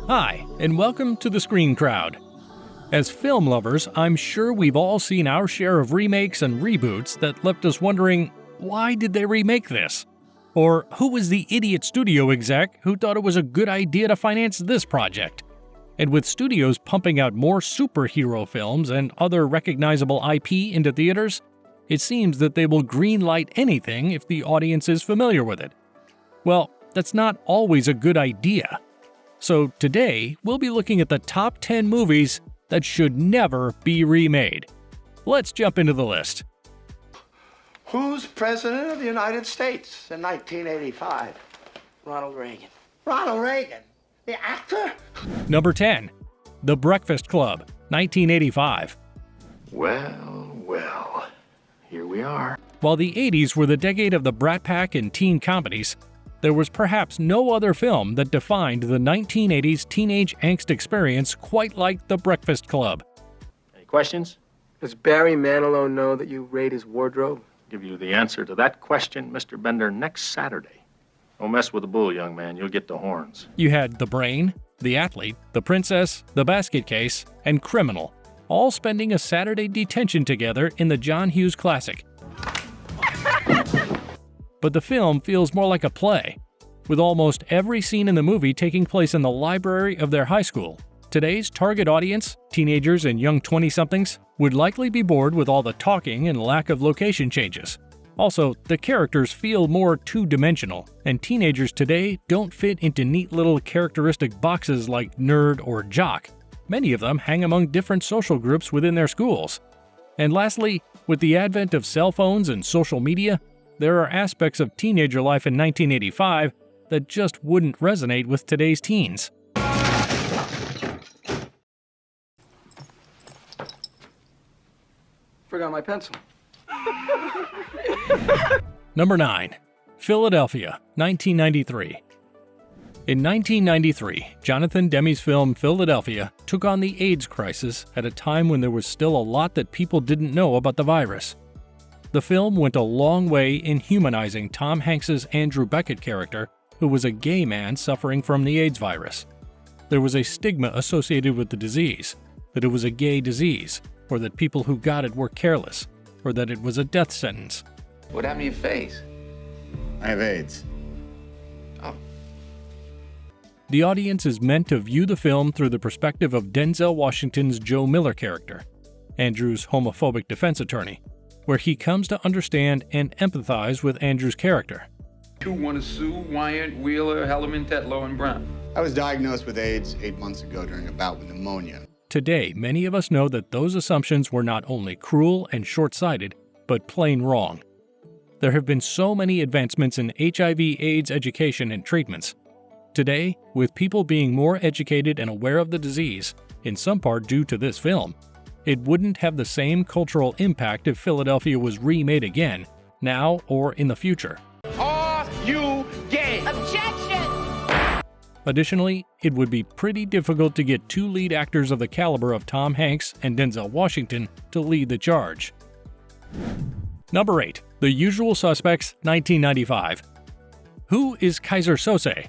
Hi, and welcome to the Screen Crowd. As film lovers, I'm sure we've all seen our share of remakes and reboots that left us wondering, why did they remake this? Or who was the idiot studio exec who thought it was a good idea to finance this project? And with studios pumping out more superhero films and other recognizable IP into theaters, it seems that they will greenlight anything if the audience is familiar with it. Well, that's not always a good idea. So today, we'll be looking at the top 10 movies that should never be remade. Let's jump into the list. Who's President of the United States in 1985? Ronald Reagan. Ronald Reagan? The actor? Number 10. The Breakfast Club, 1985. Well, here we are. While the 80s were the decade of the Brat Pack and teen comedies, there was perhaps no other film that defined the 1980s teenage angst experience quite like The Breakfast Club. Any questions? Does Barry Manilow know that you raid his wardrobe? Give you the answer to that question, Mr. Bender, next Saturday. Don't mess with the bull, young man. You'll get the horns. You had The Brain, The Athlete, The Princess, The Basket Case, and Criminal, all spending a Saturday detention together in the John Hughes classic. But the film feels more like a play, with almost every scene in the movie taking place in the library of their high school. Today's target audience, teenagers and young 20-somethings, would likely be bored with all the talking and lack of location changes. Also, the characters feel more two-dimensional, and teenagers today don't fit into neat little characteristic boxes like nerd or jock. Many of them hang among different social groups within their schools. And lastly, with the advent of cell phones and social media, there are aspects of teenager life in 1985 that just wouldn't resonate with today's teens. Forgot my pencil. Number 9. Philadelphia, 1993. In 1993, Jonathan Demme's film Philadelphia took on the AIDS crisis at a time when there was still a lot that people didn't know about the virus. The film went a long way in humanizing Tom Hanks's Andrew Beckett character, who was a gay man suffering from the AIDS virus. There was a stigma associated with the disease, that it was a gay disease, or that people who got it were careless, or that it was a death sentence. What happened to your face? I have AIDS. Oh. The audience is meant to view the film through the perspective of Denzel Washington's Joe Miller character, Andrew's homophobic defense attorney, where he comes to understand and empathize with Andrew's character. You want to sue Wyatt, Wheeler, Hellerman, Tetlow, and Brown? I was diagnosed with AIDS 8 months ago during a bout with pneumonia. Today, many of us know that those assumptions were not only cruel and short-sighted, but plain wrong. There have been so many advancements in HIV/AIDS education and treatments. Today, with people being more educated and aware of the disease, in some part due to this film, it wouldn't have the same cultural impact if Philadelphia was remade again, now or in the future. Are you gay? Objection! Additionally, it would be pretty difficult to get two lead actors of the caliber of Tom Hanks and Denzel Washington to lead the charge. Number 8. The Usual Suspects, 1995. Who is Kaiser Sose?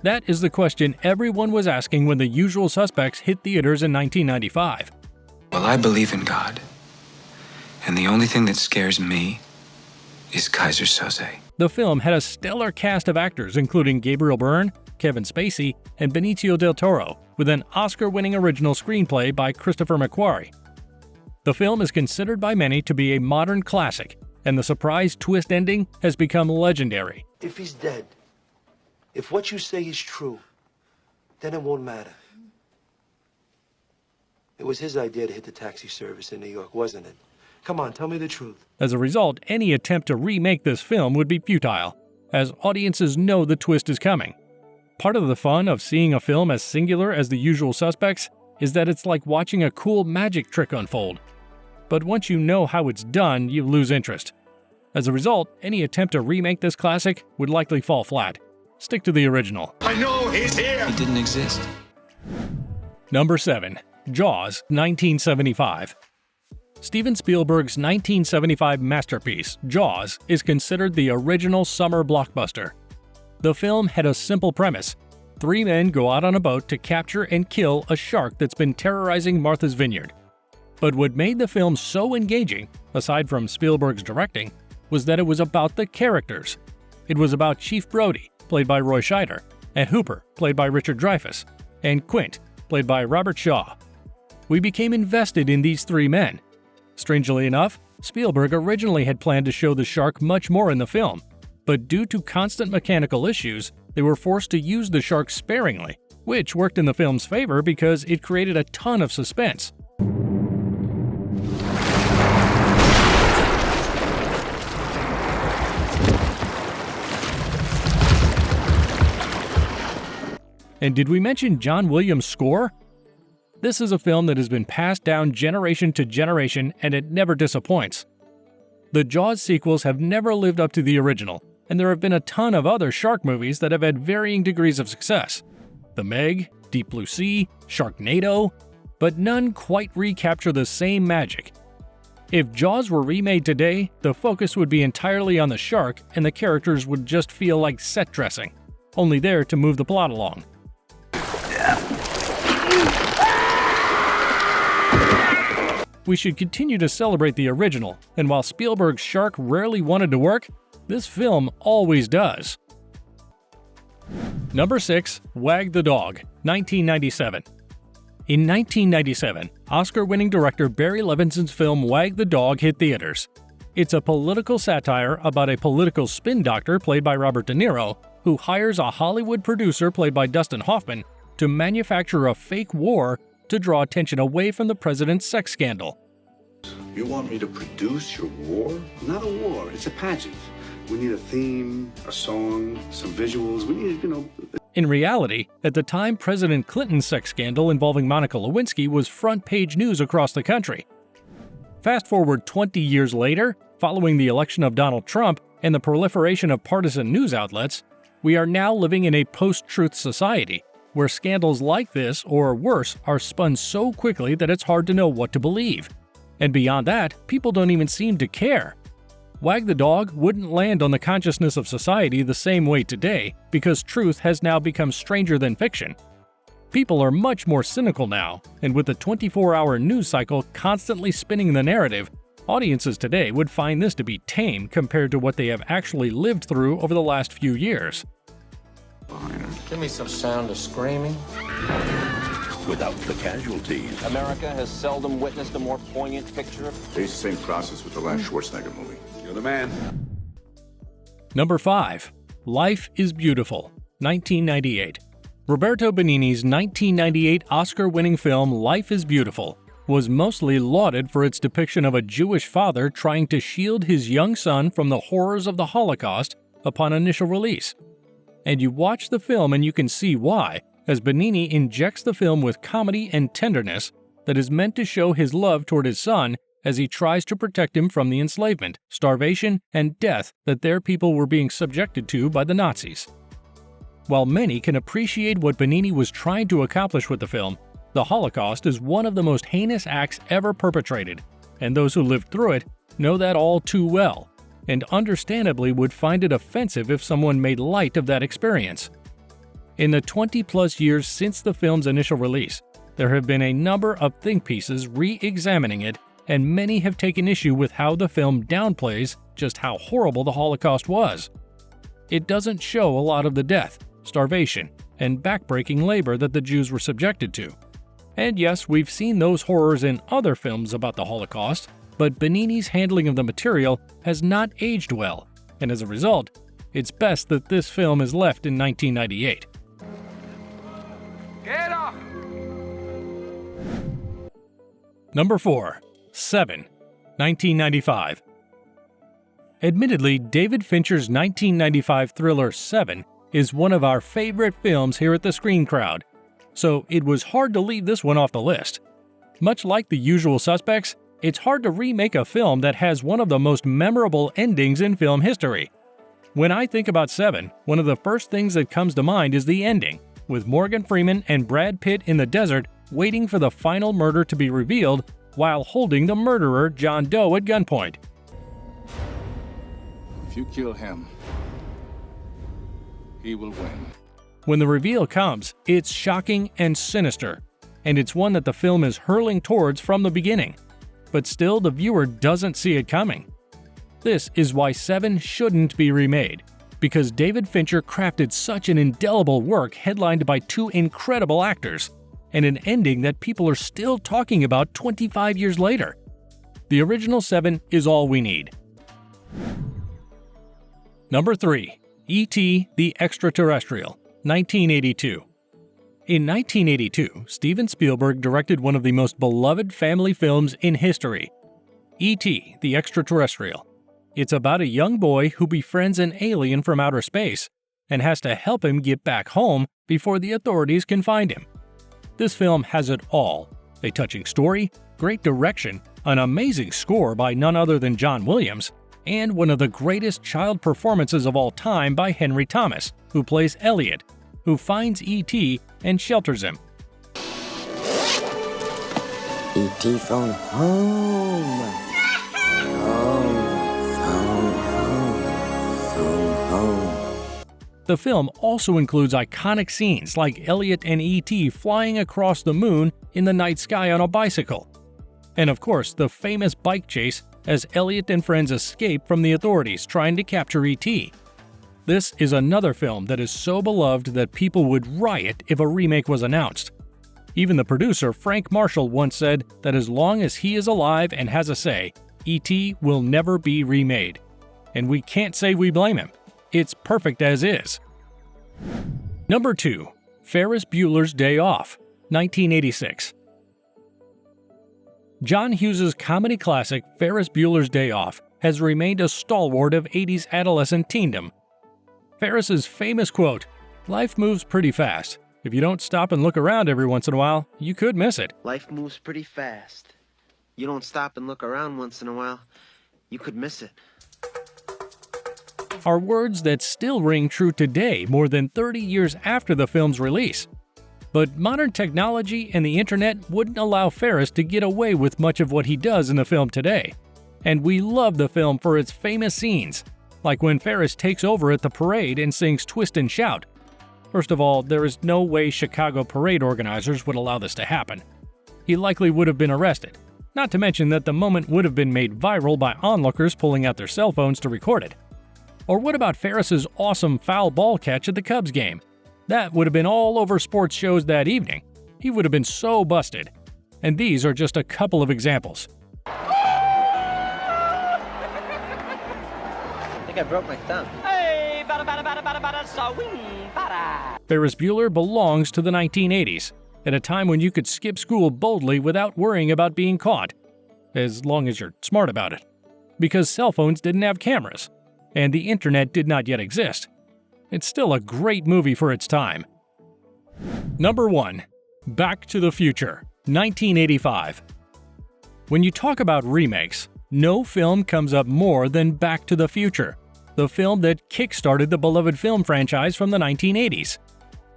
That is the question everyone was asking when The Usual Suspects hit theaters in 1995. Well, I believe in God, and the only thing that scares me is Kaiser Soze. The film had a stellar cast of actors including Gabriel Byrne, Kevin Spacey, and Benicio del Toro, with an Oscar-winning original screenplay by Christopher McQuarrie. The film is considered by many to be a modern classic, and the surprise twist ending has become legendary. If he's dead, if what you say is true, then it won't matter. It was his idea to hit the taxi service in New York, wasn't it? Come on, tell me the truth. As a result, any attempt to remake this film would be futile, as audiences know the twist is coming. Part of the fun of seeing a film as singular as The Usual Suspects is that it's like watching a cool magic trick unfold. But once you know how it's done, you lose interest. As a result, any attempt to remake this classic would likely fall flat. Stick to the original. I know he's here. He didn't exist. Number 7. Jaws, 1975. Steven Spielberg's 1975 masterpiece, Jaws, is considered the original summer blockbuster. The film had a simple premise. 3 men go out on a boat to capture and kill a shark that's been terrorizing Martha's Vineyard. But what made the film so engaging, aside from Spielberg's directing, was that it was about the characters. It was about Chief Brody, played by Roy Scheider, and Hooper, played by Richard Dreyfuss, and Quint, played by Robert Shaw. We became invested in these 3 men. Strangely enough, Spielberg originally had planned to show the shark much more in the film, but due to constant mechanical issues, they were forced to use the shark sparingly, which worked in the film's favor because it created a ton of suspense. And did we mention John Williams' score? This is a film that has been passed down generation to generation, and it never disappoints. The Jaws sequels have never lived up to the original, and there have been a ton of other shark movies that have had varying degrees of success. The Meg, Deep Blue Sea, Sharknado, but none quite recapture the same magic. If Jaws were remade today, the focus would be entirely on the shark and the characters would just feel like set dressing, only there to move the plot along. We should continue to celebrate the original, and while Spielberg's shark rarely wanted to work, this film always does. Number 6. Wag the Dog, 1997. In 1997, Oscar-winning director Barry Levinson's film Wag the Dog hit theaters. It's a political satire about a political spin doctor played by Robert De Niro, who hires a Hollywood producer played by Dustin Hoffman to manufacture a fake war to draw attention away from the president's sex scandal. You want me to produce your war? Not a war, it's a pageant. We need a theme, a song, some visuals. We need, In reality, at the time, President Clinton's sex scandal involving Monica Lewinsky was front-page news across the country. Fast forward 20 years later, following the election of Donald Trump and the proliferation of partisan news outlets, we are now living in a post-truth society, where scandals like this, or worse, are spun so quickly that it's hard to know what to believe. And beyond that, people don't even seem to care. Wag the Dog wouldn't land on the consciousness of society the same way today because truth has now become stranger than fiction. People are much more cynical now, and with the 24-hour news cycle constantly spinning the narrative, audiences today would find this to be tame compared to what they have actually lived through over the last few years. Give me some sound of screaming. Without the casualties. America has seldom witnessed a more poignant picture. It's the same process with the last Schwarzenegger movie. You're the man. Number 5. Life is Beautiful, 1998. Roberto Benigni's 1998 Oscar-winning film Life is Beautiful was mostly lauded for its depiction of a Jewish father trying to shield his young son from the horrors of the Holocaust upon initial release. And you watch the film and you can see why, as Benigni injects the film with comedy and tenderness that is meant to show his love toward his son as he tries to protect him from the enslavement, starvation, and death that their people were being subjected to by the Nazis. While many can appreciate what Benigni was trying to accomplish with the film, the Holocaust is one of the most heinous acts ever perpetrated, and those who lived through it know that all too well, and understandably would find it offensive if someone made light of that experience. In the 20-plus years since the film's initial release, there have been a number of think pieces re-examining it, and many have taken issue with how the film downplays just how horrible the Holocaust was. It doesn't show a lot of the death, starvation, and backbreaking labor that the Jews were subjected to. And yes, we've seen those horrors in other films about the Holocaust, but Benigni's handling of the material has not aged well, and as a result, it's best that this film is left in 1998. Get up! Number 4. 7. 1995. Admittedly, David Fincher's 1995 thriller 7 is one of our favorite films here at the Screen Crowd, so it was hard to leave this one off the list. Much like The Usual Suspects, it's hard to remake a film that has one of the most memorable endings in film history. When I think about 7, one of the first things that comes to mind is the ending, with Morgan Freeman and Brad Pitt in the desert waiting for the final murder to be revealed while holding the murderer John Doe at gunpoint. If you kill him, he will win. When the reveal comes, it's shocking and sinister, and it's one that the film is hurling towards from the beginning. But still, the viewer doesn't see it coming. This is why 7 shouldn't be remade, because David Fincher crafted such an indelible work headlined by 2 incredible actors, and an ending that people are still talking about 25 years later. The original 7 is all we need. Number 3. E.T. the Extraterrestrial, 1982. In 1982, Steven Spielberg directed one of the most beloved family films in history, E.T. the Extraterrestrial. It's about a young boy who befriends an alien from outer space and has to help him get back home before the authorities can find him. This film has it all: a touching story, great direction, an amazing score by none other than John Williams, and one of the greatest child performances of all time by Henry Thomas, who plays Elliot, who finds E.T. and shelters him. E.T. phone home. The film also includes iconic scenes like Elliot and E.T. flying across the moon in the night sky on a bicycle. And of course, the famous bike chase as Elliot and friends escape from the authorities trying to capture E.T. This is another film that is so beloved that people would riot if a remake was announced. Even the producer, Frank Marshall, once said that as long as he is alive and has a say, E.T. will never be remade. And we can't say we blame him. It's perfect as is. Number 2. Ferris Bueller's Day Off, 1986. John Hughes' comedy classic Ferris Bueller's Day Off has remained a stalwart of 80s adolescent teendom. Ferris's famous quote, "Life moves pretty fast. If you don't stop and look around every once in a while, you could miss it." Life moves pretty fast. You don't stop and look around once in a while, you could miss it. Are words that still ring true today, more than 30 years after the film's release. But modern technology and the internet wouldn't allow Ferris to get away with much of what he does in the film today. And we love the film for its famous scenes, like when Ferris takes over at the parade and sings "Twist and Shout." First of all, there is no way Chicago parade organizers would allow this to happen. He likely would have been arrested, not to mention that the moment would have been made viral by onlookers pulling out their cell phones to record it. Or what about Ferris's awesome foul ball catch at the Cubs game? That would have been all over sports shows that evening. He would have been so busted. And these are just a couple of examples. I think I broke my thumb. Hey, bada bada bada bada bada, swing, bada. Ferris Bueller belongs to the 1980s, at a time when you could skip school boldly without worrying about being caught, as long as you're smart about it. Because cell phones didn't have cameras, and the internet did not yet exist. It's still a great movie for its time. Number 1. Back to the Future, 1985. When you talk about remakes, no film comes up more than Back to the Future, the film that kick-started the beloved film franchise from the 1980s.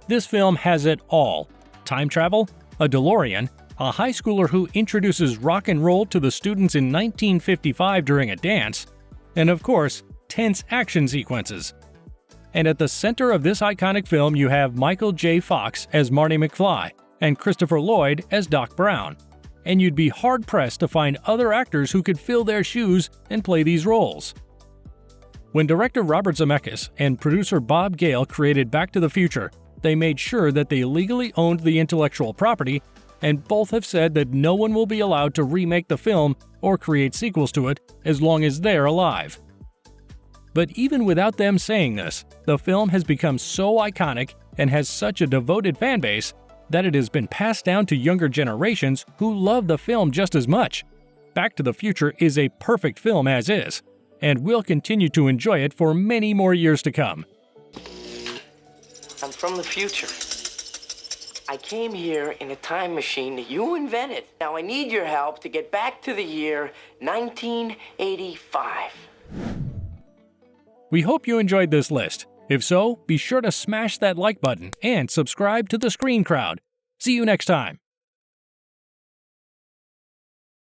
This film has it all: time travel, a DeLorean, a high schooler who introduces rock and roll to the students in 1955 during a dance, and of course, tense action sequences. And at the center of this iconic film, you have Michael J. Fox as Marty McFly and Christopher Lloyd as Doc Brown. And you'd be hard-pressed to find other actors who could fill their shoes and play these roles. When director Robert Zemeckis and producer Bob Gale created Back to the Future, they made sure that they legally owned the intellectual property, and both have said that no one will be allowed to remake the film or create sequels to it as long as they're alive. But even without them saying this, the film has become so iconic and has such a devoted fan base that it has been passed down to younger generations who love the film just as much. Back to the Future is a perfect film as is, and we'll continue to enjoy it for many more years to come. I'm from the future. I came here in a time machine that you invented. Now I need your help to get back to the year 1985. We hope you enjoyed this list. If so, be sure to smash that like button and subscribe to The Screen Crowd. See you next time.